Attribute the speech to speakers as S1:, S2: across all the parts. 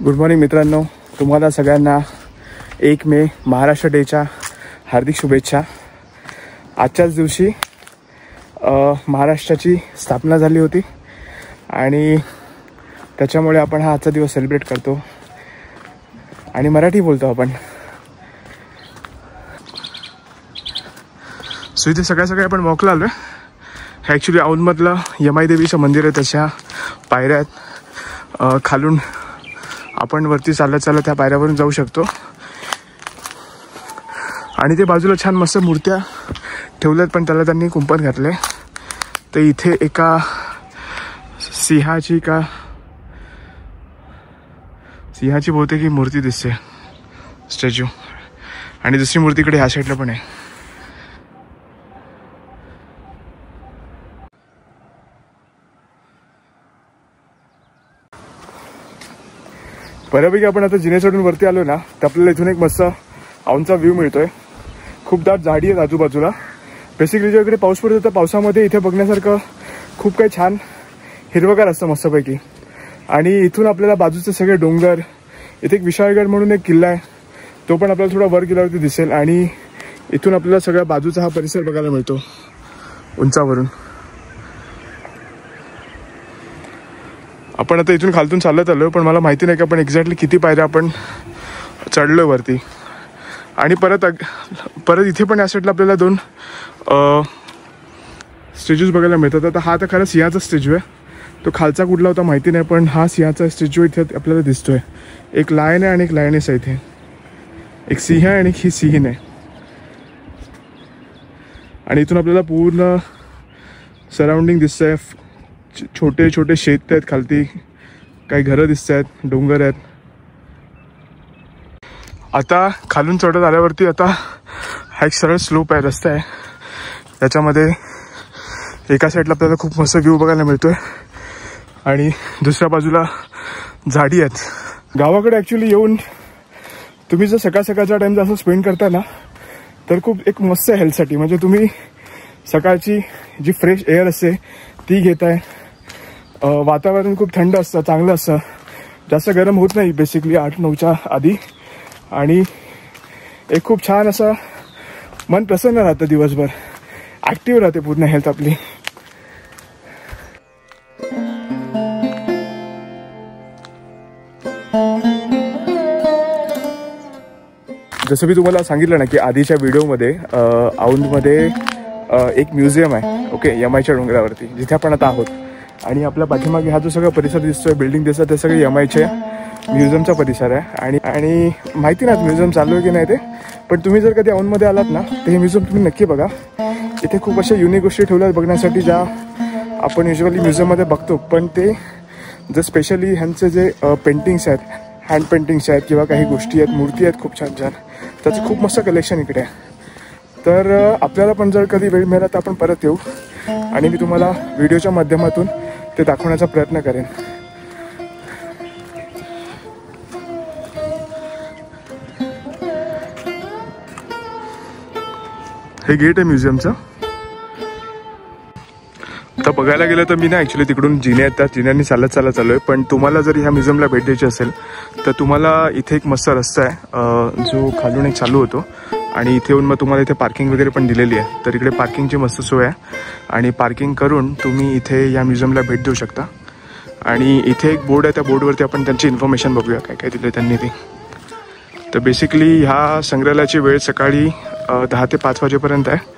S1: Good morning मित्रांनो, तुम्हाला सगळ्यांना 1 मे महाराष्ट्र डेच्या हार्दिक शुभेच्छा। आजच्याच दिवशी महाराष्ट्राची स्थापना झाली होती आणि त्याच्यामुळे आपण हा आजचा दिवस सेलिब्रेट करतो आणि मराठी बोलतो आपण। सो इथे सगळ्या आपण वॉकला आलो आहे। हे ॲक्च्युली औंधमधलं यमाई देवीचं मंदिर आहे, त्याच्या पायऱ्या आहेत। खालून आपण वरती चालत त्या पायऱ्यावरून जाऊ शकतो आणि ते बाजूला छान मस्त मूर्त्या ठेवल्यात, पण त्याला त्यांनी कुंपण घातले। तर इथे एका सिंहाची बहुतेक ही मूर्ती दिसते, स्टॅच्यू, आणि दुसरी मूर्तीकडे ह्या साईडला पण आहे। बऱ्यापैकी आपण आता जिने चढून वरती आलो ना, तर आपल्याला इथून एक मस्त औंधचा व्ह्यू मिळतोय। खूप दाट झाडी आहेत आजूबाजूला। बेसिकली जेव्हा इकडे पाऊस पडतो तर पावसामध्ये इथे बघण्यासारखं खूप काही छान हिरवगार असतं मस्तपैकी। आणि इथून आपल्याला बाजूचे सगळे डोंगर, इथे एक विशाळगड म्हणून एक किल्ला आहे, तो पण आपल्याला थोडा वर गेल्यावरती दिसेल आणि इथून आपल्याला सगळ्या बाजूचा हा परिसर बघायला मिळतो उंचावरून। आपण आता इथून खालतून चालत आलो, पण मला माहिती नाही की आपण एक्झॅक्टली किती पायऱ्या आपण चढलो वरती। आणि परत इथे पण या साईडला आपल्याला 2 स्टॅच्यूज बघायला मिळतात। आता हा तर खरं सिंहाचा स्टॅच्यू आहे, तो खालचा कुठला होता माहिती नाही, पण हा सिंहाचा स्टॅच्यू इथे आपल्याला दिसतोय। एक लायन आहे आणि एक लायनेस आहे इथे, एक सिंह आहे आणि ही सिंहीण आहे। आणि इथून आपल्याला पूर्ण सराउंडिंग दिसतंय, छोटे छोटे शेत आहेत, खालती काही घरं दिसत आहेत, डोंगर आहेत। आता खालून चढत आल्यावरती आता हा एक सरळ स्लोप आहे, रस्ता आहे, त्याच्यामध्ये एका साईडला आपल्याला खूप मस्त व्ह्यू बघायला मिळतोय आणि दुसऱ्या बाजूला झाडी आहेत। गावाकडे ॲक्च्युली येऊन तुम्ही जर सकाळचा टाइम जर असं स्पेंड करता ना, तर खूप एक मस्त आहे हेल्थसाठी। म्हणजे तुम्ही सकाळची जी फ्रेश एअर असते ती घेताय, वातावरण खूप थंड असतं, चांगलं असतं, जास्त गरम होत नाही बेसिकली 8-9च्या आधी, आणि एक खूप छान असं मन प्रसन्न राहतं, दिवसभर ॲक्टिव्ह राहते पूर्ण हेल्थ आपली। जसं मी तुम्हाला सांगितलं ना की आधीच्या व्हिडिओमध्ये औंधमध्ये एक म्युझियम आहे, ओके, यमाईच्या डोंगरावरती, जिथे आपण आता आहोत। आणि आपल्या पाठीमागे हा जो सगळा परिसर दिसतोय, बिल्डिंग दिसतात, ते सगळे यमाईचे म्युझियमचा परिसर आहे। आणि माहिती नाही म्युझियम चालू आहे की नाही ते, पण तुम्ही जर कधी औंधमध्ये आलात ना, तर हे म्युझियम तुम्ही नक्की बघा। इथे खूप अशा युनिक गोष्टी ठेवल्यात बघण्यासाठी, ज्या आपण युजली म्युझियममध्ये बघतो, पण ते जर स्पेशली ह्यांचे जे पेंटिंग्स आहेत, हँड पेंटिंग्स आहेत किंवा काही गोष्टी आहेत, मूर्ती आहेत खूप छान छान, त्याचं खूप मस्त कलेक्शन इकडे आहे। तर आपल्याला पण जर कधी वेळ मिळाला तर आपण परत येऊ आणि मी तुम्हाला व्हिडिओच्या माध्यमातून ते दाखवण्याचा प्रयत्न करेन। हे गेट आहे म्युझियमचं। आता बघायला गेलं तर मी ना ॲक्च्युली तिकडून जिने आहेत, त्या जिन्यांनी चालत चालू आहे। पण तुम्हाला जर ह्या म्युझियमला भेट द्यायची असेल तर तुम्हाला इथे एक मस्त रस्ता आहे जो खालून एक चालू होतो, आणि इथे येऊन मग तुम्हाला इथे पार्किंग वगैरे पण दिलेली आहे। तर इकडे पार्किंगची मस्त सोय आहे आणि पार्किंग करून तुम्ही इथे या म्युझियमला भेट देऊ शकता। आणि इथे एक बोर्ड आहे, त्या बोर्डवरती आपण त्यांची इन्फॉर्मेशन बघूया काय काय दिले त्यांनी ते। तर बेसिकली ह्या संग्रहालयाची वेळ सकाळी 10 ते 5 वाजेपर्यंत आहे।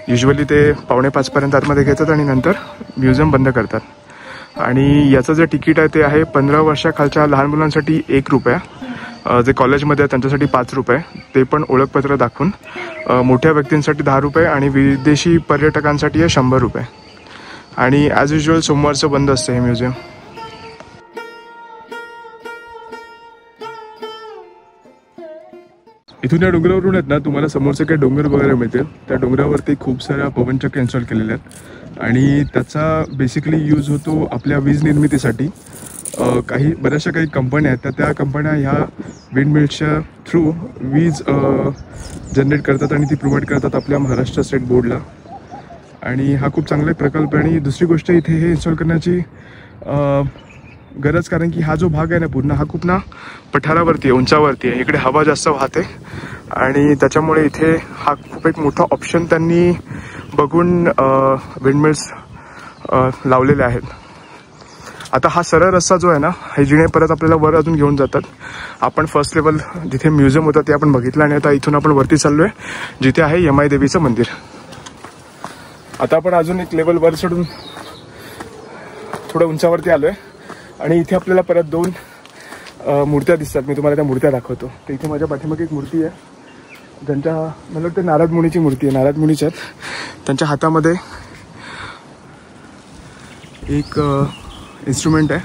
S1: युजली ते 4:45 पर्यंत आतमध्ये घेतात आणि नंतर म्युझियम बंद करतात। आणि याचं जे तिकीट आहे ते आहे 15 वर्षाखालच्या लहान मुलांसाठी ₹1, जे कॉलेजमध्ये आहे त्यांच्यासाठी ₹5, ते पण ओळखपत्र दाखवून। मोठ्या व्यक्तींसाठी ₹10 आणि विदेशी पर्यटकांसाठी आहे ₹100। आणि ॲज युजल सोमवारचं बंद असतं हे म्युझियम। इथून या डोंगरावरून आहेत ना, तुम्हाला समोरचे काही डोंगर बघायला मिळतील। त्या डोंगरावरती खूप साऱ्या पवनचक्क्या इन्स्टॉल केलेल्या आहेत आणि त्याचा बेसिकली यूज होतो आपल्या वीज निर्मितीसाठी। बऱ्याचशा काही कंपन्या आहेत, त्या कंपन्या ह्या विंडमिल्सच्या थ्रू वीज जनरेट करतात आणि ती प्रोव्हाइड करतात आपल्या महाराष्ट्र स्टेट बोर्डला। आणि हा खूप चांगला प्रकल्प आहे। आणि दुसरी गोष्ट इथे हे इन्स्टॉल करण्याची गरज, कारण की हा जो भाग आहे ना पूर्ण हा खूप ना पठारावरती आहे, उंचावरती आहे. इकडे हवा जास्त वाहते आणि त्याच्यामुळे इथे हा खूप एक मोठा ऑप्शन त्यांनी बघून विंडमिल्स लावलेले आहेत. आता हा सरळ रस्ता जो आहे ना, हे जिने परत आपल्याला वर अजून घेऊन जातात. आपण फर्स्ट लेवल जिथे म्युझियम होतं ते आपण बघितलं आणि आता इथून आपण वरती चाललोय जिथे आहे यमाई देवीचं मंदिर. आता आपण अजून एक लेवल वर चढून थोडं उंचावरती आलोय आणि इथे आपल्याला परत 2 मूर्त्या दिसतात. मी तुम्हाला त्या मूर्त्या दाखवतो. तर इथे माझ्या पाठीमागे एक मूर्ती आहे, ज्यांच्या मला वाटतं नारद मुनीची मूर्ती आहे, नारद मुनीच्या आहेत. त्यांच्या हातामध्ये एक इन्स्ट्रुमेंट आहे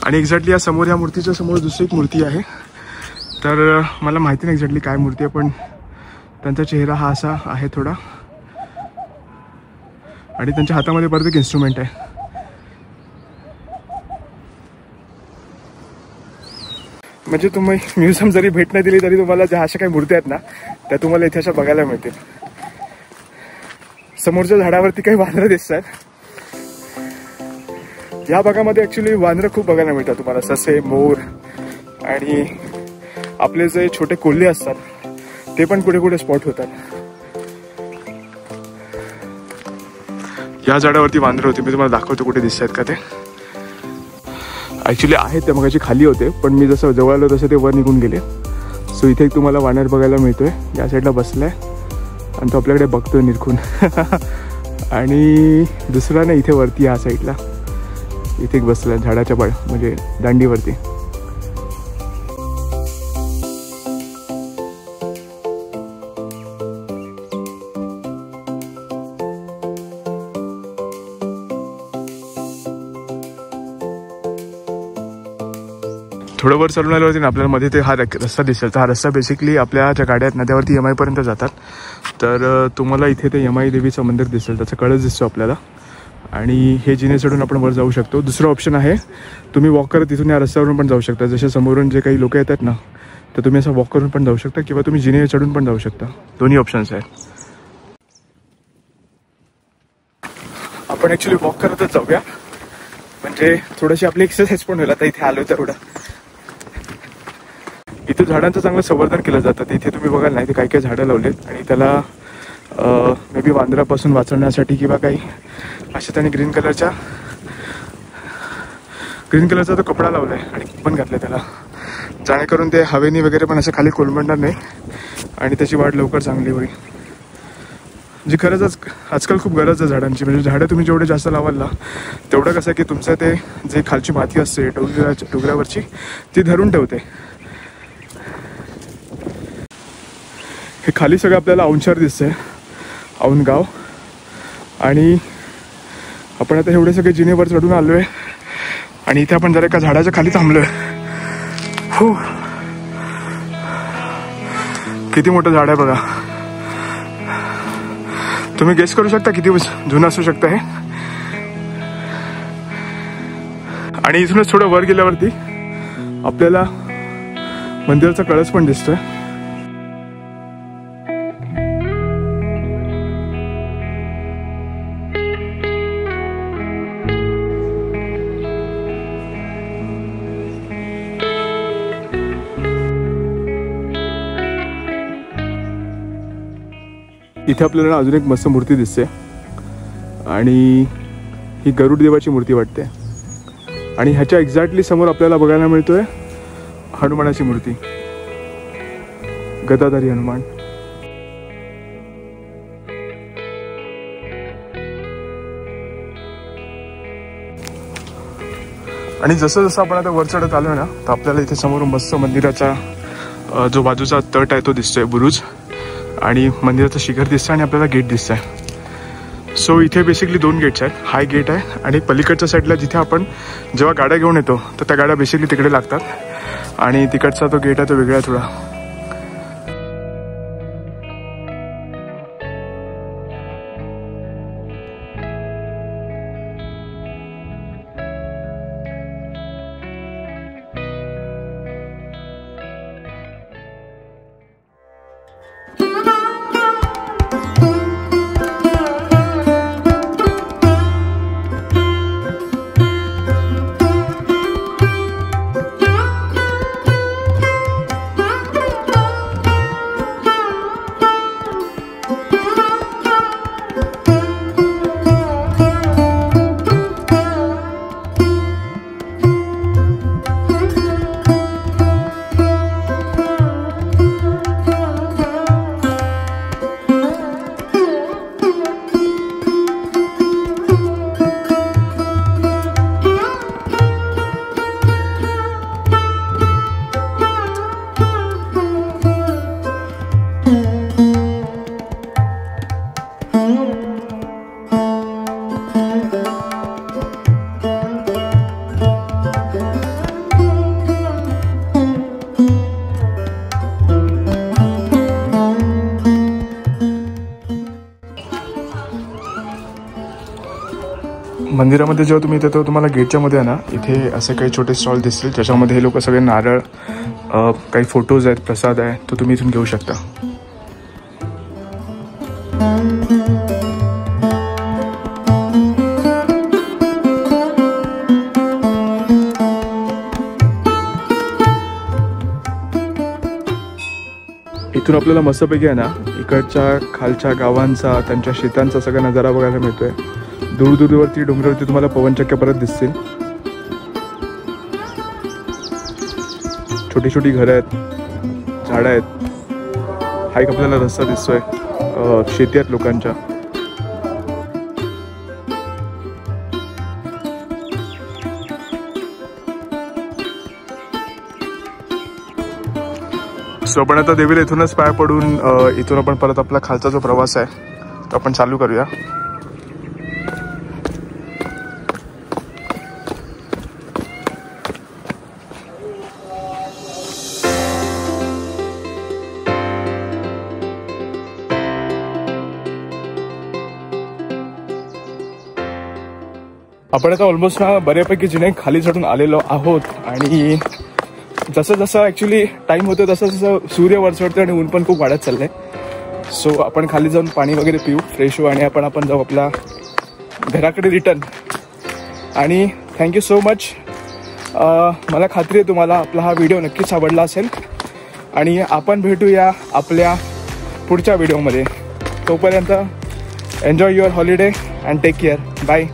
S1: आणि एक्झॅक्टली या समोर, या मूर्तीच्या समोर दुसरी एक मूर्ती आहे. तर मला माहिती नाही एक्झॅक्टली काय मूर्ती आहे, पण त्यांचा चेहरा हा असा आहे थोडा आणि त्यांच्या हातामध्ये परत एक इन्स्ट्रुमेंट आहे. म्हणजे तुम्ही म्युझियम जरी भेट नाही दिली तरी तुम्हाला ज्या अशा काही मूर्त्या आहेत ना त्या तुम्हाला इथे अशा बघायला मिळतील. समोरच्या झाडावरती काही वानरं दिसत आहेत. या भागामध्ये ऍक्च्युली वानरं खूप बघायला मिळतात तुम्हाला, ससे, मोर आणि आपले जे छोटे कोल्हे असतात ते पण कुठे कुठे स्पॉट होतात. या झाडावरती वानरं होती, मी तुम्हाला दाखवतो कुठे दिसत आहेत का ते. ऍक्च्युली आहेत ते मगाशी खाली होते, पण मी जसं जवळ आलो तसं ते वर निघून गेले. सो इथे तुम्हाला वानर बघायला मिळतोय, या साईडला बसलाय आणि तो आपल्याकडे बघतोय निरखून. आणि दुसरा ना इथे वरती या साईडला इथे बसलाय झाडाच्या म्हणजे दांडीवरती. थोडं वर चालून आल्यावरती ना आपल्याला मध्ये ते हा रस्ता दिसेल. तर हा रस्ता बेसिकली आपल्या ज्या गाड्या आहेत ना त्यावरती यमाईपर्यंत जातात. तर तुम्हाला इथे ते यमाई देवीचं मंदिर दिसेल, त्याचा कळस दिसतो आपल्याला आणि हे जिने चढून आपण वर जाऊ शकतो. दुसरं ऑप्शन आहे, तुम्ही वॉक करत तिथून या रस्त्यावरून पण जाऊ शकता. जसे समोरून जे काही लोक येतात ना तर तुम्ही असं वॉक करून पण जाऊ शकता किंवा तुम्ही जिने चढून पण जाऊ शकता. दोन्ही ऑप्शन्स आहेत. आपण ॲक्च्युली वॉक करतच जाऊया, म्हणजे थोडीशी आपली एक्सरसाइज पण होईल. आता इथे आलो तेवढं. इथे झाडांचं चांगलं संवर्धन केलं जातं. इथे तुम्ही बघाल नाही ते काही काही झाडं लावलेत आणि त्याला मे बी वांदरापासून वाचवण्यासाठी किंवा काही अशा त्यांनी ग्रीन कलरचा तो कपडा लावलाय आणि पण घातलाय त्याला, जेणेकरून ते हवेनी वगैरे पण असं खाली कोलमडणार नाही आणि त्याची वाढ लवकर चांगली होईल. जी खरंच आजकाल खूप गरज आहे झाडांची. म्हणजे झाडं तुम्ही जेवढे जास्त लावाल ना तेवढं कसं की तुमचं ते जे खालची माती असते डोंगरावरची ती धरून ठेवते. हे खाली सगळं आपल्याला औंधशहर दिसतंय, औंधगाव. आणि आपण आता एवढे सगळे जिनेवर चढून आलोय आणि इथे आपण जरा एका झाडाच्या खाली थांबलोय. हो, किती मोठं झाड आहे बघा. तुम्ही गेस करू शकता किती जुनं असू शकतं हे. आणि इथूनच थोडं वर गेल्यावरती आपल्याला मंदिराचा कळस पण दिसतोय. इथे आपल्याला अजून एक मस्त मूर्ती दिसते आणि ही गरुड देवाची मूर्ती वाटते. आणि ह्याच्या एक्झॅक्टली समोर आपल्याला बघायला मिळतोय हनुमानाची मूर्ती, गदाधारी हनुमान. आणि जसं जसं आपण आता वर चढत आलोय ना तर आपल्याला इथे समोर मस्त मंदिराचा जो बाजूचा तट आहे तो दिसतोय, बुरुज, आणि मंदिराचं शिखर दिसतं आणि आपल्याला गेट दिसतंय. सो इथे बेसिकली 2 गेट्स आहेत. हा गेट आहे आणि पलीकडच्या साईडला जिथे आपण जेव्हा गाड्या घेऊन येतो तर त्या गाड्या बेसिकली तिकडे लागतात आणि तिकडचा तो गेट आहे तो वेगळा आहे थोडा. मंदिरामध्ये जेव्हा तुम्ही येतो तेव्हा तुम्हाला गेटच्या मध्ये आहे ना इथे असे काही छोटे स्टॉल दिसतील ज्याच्यामध्ये हे लोक सगळे नारळ काही फोटोज आहेत प्रसाद आहे तो तुम्ही इथून घेऊ शकता. इथून आपल्याला मस्तपैकी आहे ना इकडच्या खालच्या गावांचा त्यांच्या शेतांचा सगळा नजारा बघायला मिळतोय. दूर दूरवरती डोंगरावरती तुम्हाला पवनचक्क्या परत दिसतील. छोटी छोटी घरं आहेत, झाडं आहेत. हा एक आपल्याला रस्ता दिसतोय शेती आहेत लोकांच्या. सो आपण आता देवीला इथूनच पाय पडून इथून आपण परत आपला खालचा जो प्रवास आहे तो आपण चालू करूया. आपण आता ऑलमोस्ट ना बऱ्यापैकी जिने खाली चढून आलेलो आहोत आणि जसं जसं ॲक्च्युली टाईम होतो तसं जसं सूर्य वर चढतो आणि ऊन पण खूप वाढत चाललंय. सो आपण खाली जाऊन पाणी वगैरे पिऊ, फ्रेश होऊ आणि आपण जाऊ आपल्या घराकडे रिटर्न. आणि थँक्यू सो मच. मला खात्री आहे तुम्हाला आपला हा व्हिडिओ नक्कीच आवडला असेल आणि आपण भेटूया आपल्या पुढच्या व्हिडिओमध्ये. तोपर्यंत enjoy your holiday and take care. Bye.